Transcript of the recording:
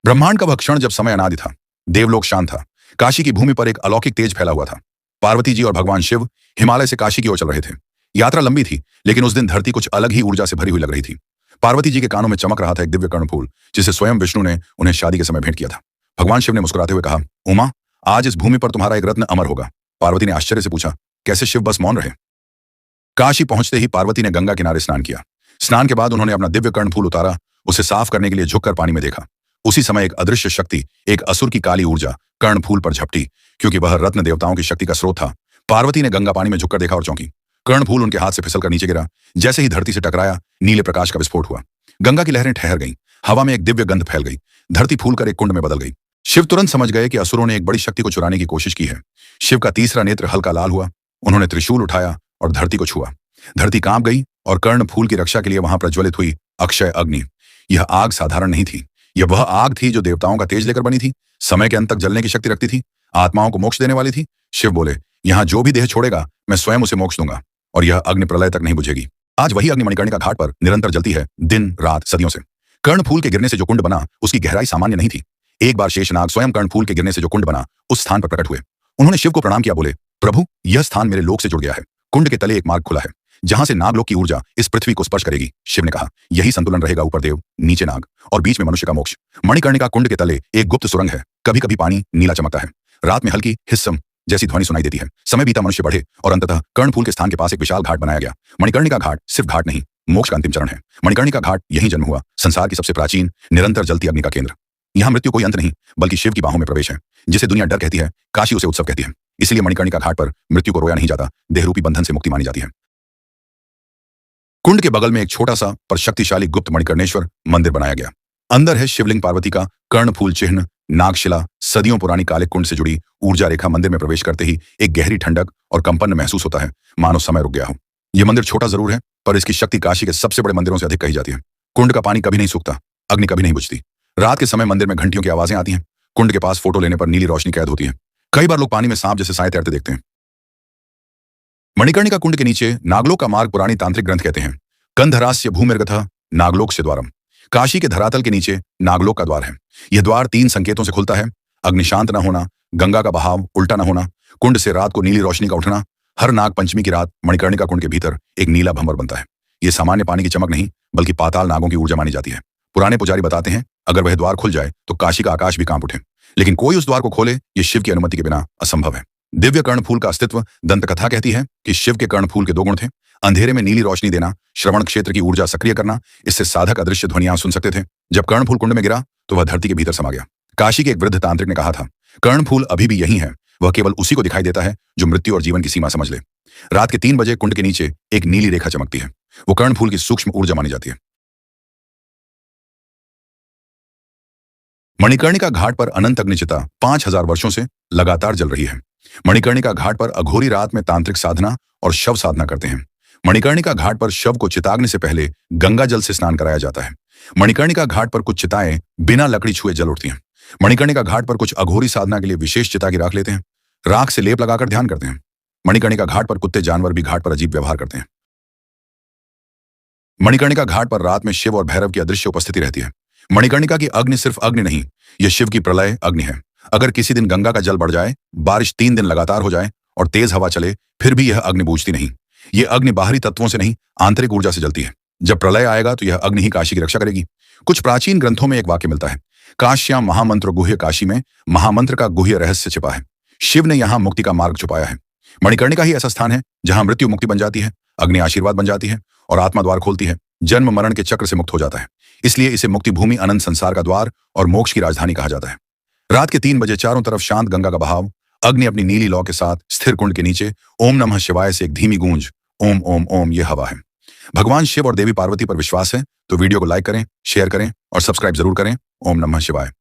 ब्रह्मांड का वह क्षण जब समय अनादि था, देवलोक शांत था, काशी की भूमि पर एक अलौकिक तेज फैला हुआ था। पार्वती जी और भगवान शिव हिमालय से काशी की ओर चल रहे थे। यात्रा लंबी थी, लेकिन उस दिन धरती कुछ अलग ही ऊर्जा से भरी हुई लग रही थी। पार्वती जी के कानों में चमक रहा था एक दिव्य कर्णफूल, जिसे स्वयं विष्णु ने उन्हें शादी के समय भेंट किया था। भगवान शिव ने मुस्कुराते हुए कहा, उमा, आज इस भूमि पर तुम्हारा एक रत्न अमर होगा। पार्वती ने आश्चर्य से पूछा, कैसे? शिव बस मौन रहे। काशी पहुंचते ही पार्वती ने गंगा किनारे स्नान किया। स्नान के बाद उन्होंने अपना दिव्य कर्णफूल उतारा, उसे साफ करने के लिए झुककर पानी में देखा। उसी समय एक अदृश्य शक्ति, एक असुर की काली ऊर्जा कर्णफूल पर झपटी, क्योंकि वह रत्न देवताओं की शक्ति का स्रोत था। पार्वती ने गंगा पानी में झुककर देखा और चौंकी। कर्णफूल उनके हाथ से फिसलकर नीचे गिरा। जैसे ही धरती से टकराया, नीले प्रकाश का विस्फोट हुआ। गंगा की लहरें ठहर गईं, हवा में एक दिव्य गंध फैल गई। धरती फूलकर एक कुंड में बदल गई। शिव तुरंत समझ गए कि असुरों ने एक बड़ी शक्ति को चुराने की कोशिश की है। शिव का तीसरा नेत्र हल्का लाल हुआ। उन्होंने त्रिशूल उठाया और धरती को छुआ। धरती कांप गई और कर्णफूल की रक्षा के लिए वहां प्रज्वलित हुई अक्षय अग्नि। यह आग साधारण नहीं थी, यह वह आग थी जो देवताओं का तेज लेकर बनी थी, समय के अंत तक जलने की शक्ति रखती थी, आत्माओं को मोक्ष देने वाली थी। शिव बोले, यहां जो भी देह छोड़ेगा, मैं स्वयं उसे मोक्ष दूंगा, और यह अग्नि प्रलय तक नहीं बुझेगी। आज वही अग्नि मणिकर्णिका घाट पर निरंतर जलती है, दिन रात सदियों से। कर्णफूल के गिरने से जो कुंड बना, उसकी गहराई सामान्य नहीं थी। एक बार शेषनाग स्वयं कर्णफूल के गिरने से जो कुंड बना, उस स्थान पर प्रकट हुए। उन्होंने शिव को प्रणाम किया, बोले, प्रभु, यह स्थान मेरे लोक से जुड़ गया है। कुंड के तले एक मार्ग खुला है, जहां से नागलोक की ऊर्जा इस पृथ्वी को स्पर्श करेगी। शिव ने कहा, यही संतुलन रहेगा, ऊपर देव, नीचे नाग और बीच में मनुष्य का मोक्ष। मणिकर्णिका कुंड के तले एक गुप्त सुरंग है। कभी कभी पानी नीला चमकता है। रात में हल्की हिस्सम जैसी ध्वनि सुनाई देती है। समय बीता, मनुष्य बढ़े और अंततः कर्णफूल के स्थान के पास एक विशाल घाट बनाया गया। मणिकर्णिका घाट सिर्फ घाट नहीं, मोक्ष का अंतिम चरण है। मणिकर्णिका घाट यही जन्म हुआ, संसार की सबसे प्राचीन निरंतर जलती अग्नि का केंद्र। यहाँ मृत्यु कोई अंत नहीं, बल्कि शिव की बाहों में प्रवेश है। जिसे दुनिया डर कहती है, काशी उसे उत्सव कहती है। इसलिए मणिकर्णिका घाट पर मृत्यु को रोया नहीं जाता, देहरूपी बंधन से मुक्ति मानी जाती है। कुंड के बगल में एक छोटा सा पर शक्तिशाली गुप्त मणिकर्णेश्वर मंदिर बनाया गया। अंदर है शिवलिंग, पार्वती का कर्णफूल चिन्ह, नागशिला, सदियों पुरानी काले कुंड से जुड़ी ऊर्जा रेखा। मंदिर में प्रवेश करते ही एक गहरी ठंडक और कंपन महसूस होता है, मानो समय रुक गया हो। यह मंदिर छोटा जरूर है, पर इसकी शक्ति काशी के सबसे बड़े मंदिरों से अधिक कही जाती है। कुंड का पानी कभी नहीं सूखता, अग्नि कभी नहीं बुझती। रात के समय मंदिर में घंटियों की आवाजें आती हैं। कुंड के पास फोटो लेने पर नीली रोशनी कैद होती है। कई बार लोग पानी में सांप जैसे साए तैरते देखते हैं। मणिकर्णिका कुंड के नीचे नागलोक का मार्ग पुरानी तांत्रिक ग्रंथ कहते हैं। कंधरास्य भूमिर्गतः नागलोक से द्वारम। काशी के धरातल के नीचे नागलोक का द्वार है। यह द्वार 3 संकेतों से खुलता है: अग्नि शांत न होना, गंगा का बहाव उल्टा न होना, कुंड से रात को नीली रोशनी का उठना। हर नाग पंचमी की रात मणिकर्णिका कुंड के भीतर एक नीला भंवर बनता है। यह सामान्य पानी की चमक नहीं, बल्कि पाताल नागों की ऊर्जा मानी जाती है। पुराने पुजारी बताते हैं, अगर वह द्वार खुल जाए तो काशी का आकाश भी कांप उठे। लेकिन कोई उस द्वार को खोले, यह शिव की अनुमति के बिना असंभव है। दिव्य कर्णफूल का अस्तित्व दंतकथा कहती है कि शिव के कर्णफूल के 2 गुण थे: अंधेरे में नीली रोशनी देना, श्रवण क्षेत्र की ऊर्जा सक्रिय करना। इससे साधक अदृश्य ध्वनियां सुन सकते थे। जब कर्णफूल कुंड में गिरा तो वह धरती के भीतर समा गया। काशी के एक वृद्ध तांत्रिक ने कहा था, कर्णफूल अभी भी यही है, वह केवल उसी को दिखाई देता है जो मृत्यु और जीवन की सीमा समझ ले। रात के 3 बजे कुंड के नीचे एक नीली रेखा चमकती है। वो कर्णफूल की सूक्ष्म ऊर्जा मानी जाती है। मणिकर्णिका घाट पर अनंत अग्निचिता 5000 वर्षों से लगातार जल रही है। मणिकर्णिका घाट पर अघोरी रात में तांत्रिक साधना और शव साधना करते हैं। मणिकर्णिका घाट पर शव को चिताग्नि से पहले गंगा जल से स्नान कराया जाता है। मणिकर्णिका घाट पर कुछ चिताएं बिना लकड़ी छुए जल उठती हैं। मणिकर्णिका घाट पर कुछ अघोरी साधना के लिए विशेष चिता की राख लेते हैं, राख से लेप लगाकर ध्यान करते हैं। मणिकर्णिका घाट पर कुत्ते जानवर भी घाट पर अजीब व्यवहार करते हैं। मणिकर्णिका घाट पर रात में शिव और भैरव की अदृश्य उपस्थिति रहती है। मणिकर्णिका की अग्नि सिर्फ अग्नि नहीं, यह शिव की प्रलय अग्नि है। अगर किसी दिन गंगा का जल बढ़ जाए, बारिश 3 दिन लगातार हो जाए और तेज हवा चले, फिर भी यह अग्नि बूझती नहीं। यह अग्नि बाहरी तत्वों से नहीं, आंतरिक ऊर्जा से जलती है। जब प्रलय आएगा तो यह अग्नि ही काशी की रक्षा करेगी। कुछ प्राचीन ग्रंथों में एक वाक्य मिलता है, काश्याम महामंत्र गुह्य। काशी में महामंत्र का गुह्य रहस्य छिपा है। शिव ने यहाँ मुक्ति का मार्ग छुपाया है। मणिकर्णिका ही ऐसा स्थान है जहां मृत्यु मुक्ति बन जाती है, अग्नि आशीर्वाद बन जाती है और आत्मा द्वार खोलती है। जन्म मरण के चक्र से मुक्त हो जाता है। इसलिए इसे मुक्ति भूमि, अनंत संसार का द्वार और मोक्ष की राजधानी कहा जाता है। रात के 3 बजे चारों तरफ शांत गंगा का बहाव, अग्नि अपनी नीली लौ के साथ स्थिर कुंड के नीचे। ओम नमः शिवाय से एक धीमी गूंज, ओम ओम ओम, यह हवा है। भगवान शिव और देवी पार्वती पर विश्वास है तो वीडियो को लाइक करें, शेयर करें और सब्सक्राइब जरूर करें। ओम नमः शिवाय।